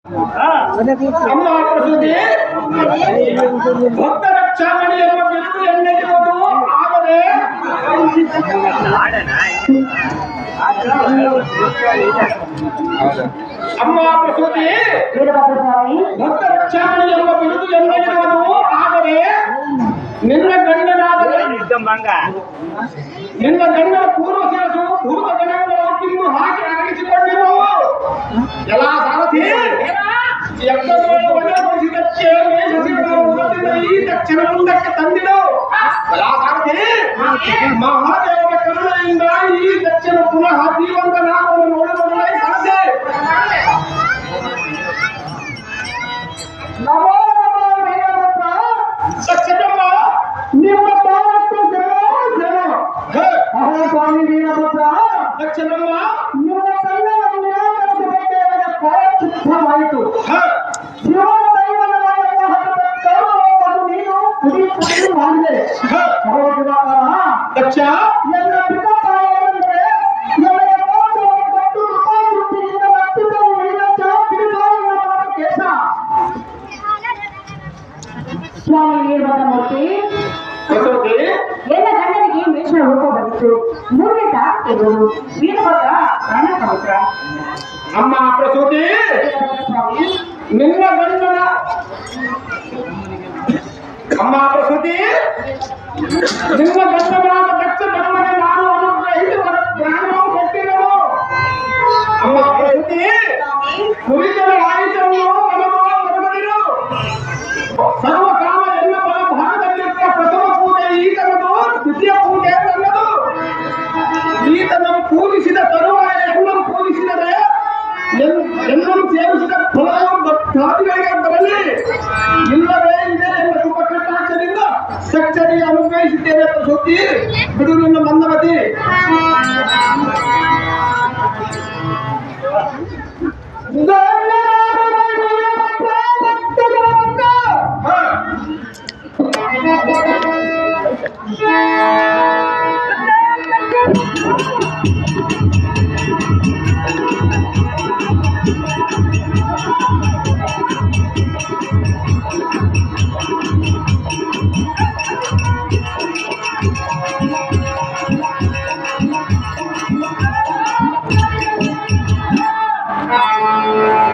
ಅಮ್ಮ ಪ್ರಸೂತಿ ಭಕ್ತ ರಕ್ಷಾಮಣಿ ಎಂಬ ಬಿರುದು ಎನ್ನೆಗಿರುವುದು. ಆದರೆ ಅಮ್ಮ ಪ್ರಸೂತಿ ಭಕ್ತ ರಕ್ಷಾಮಣಿ ಎಂಬ ಬಿರುದು ಎನ್ನೆಗಿರುವುದು. ಆದರೆ ನಿನ್ನ ಗಂಡನ ಪೂರ್ವ ಶಿರಸು ಭೂತ ಗಣಗಳು ತಿಂದು ಹಾಕಿ ಅಡಗಿಸಿಕೊಂಡಿರುವು. ಎಲ್ಲ ಸಾರಥಿ ಈ ದಕ್ಷಿಣ ಮುಂದಕ್ಕೆ ತಂದಿಡು. ಎಲ್ಲ ಸಾರಥಿ ಮಹಾದೇವನ ಕರುಣೆಯಿಂದ ಈ ದಕ್ಷಿಣ ಪುನಃ ಜೀವಂತ ನಾಮವನ್ನು ನೋಡಿಕೊಳ್ಳಲು ಸಾಧ್ಯ. ನಮೋ ನಮೋ ದೇವರಪ್ಪ ದಕ್ಷಿಣಮ್ಮ ನಿಮ್ಮ ಪಾದಕ್ಕೆ ಸ್ವಾಮಿ ವೀರಭದ್ರ ದಕ್ಷಿಣಮ್ಮ ನಿಮ್ಮ ಕಣ್ಣನ್ನು ನಿರಾಕರಿಸಬೇಕೆ ಪ್ರಾಯಶ್ಚಿತ್ತವಾಯಿತು. ಶಿವನ ನೀನು ಕುಡಿ ಮಾಡಿದೆ. ದಕ್ಷ ನನ್ನ ಪಿತಾಪಾಯಂದ್ರೆ ನನಗೆ ಮೋಸವನ್ನು ಕೊಟ್ಟು ರೂಪಾವೃತ್ತಿಯಿಂದ ರಕ್ಷಿಸಲು ಕೇಶ ಸ್ವಾಮಿ ವೀರಭದ್ರಮೂರ್ತಿ ಎಲ್ಲ ಗಂಡನಿಗೆ ಮೇಷನ ರೂಪ ಬಂದಿತ್ತು. ಮೂರನೇ ತಾಯಿಗಳು ವೀರಭದ್ರ ಪ್ರಾಣ ಸಮುದ್ರ. ಅಮ್ಮ ಪ್ರಸೂತಿ ನಿನ್ನ ಗಂಡನ ಅಮ್ಮ ಪ್ರಸೂತಿ ನಿನ್ನ ಗಂಡನ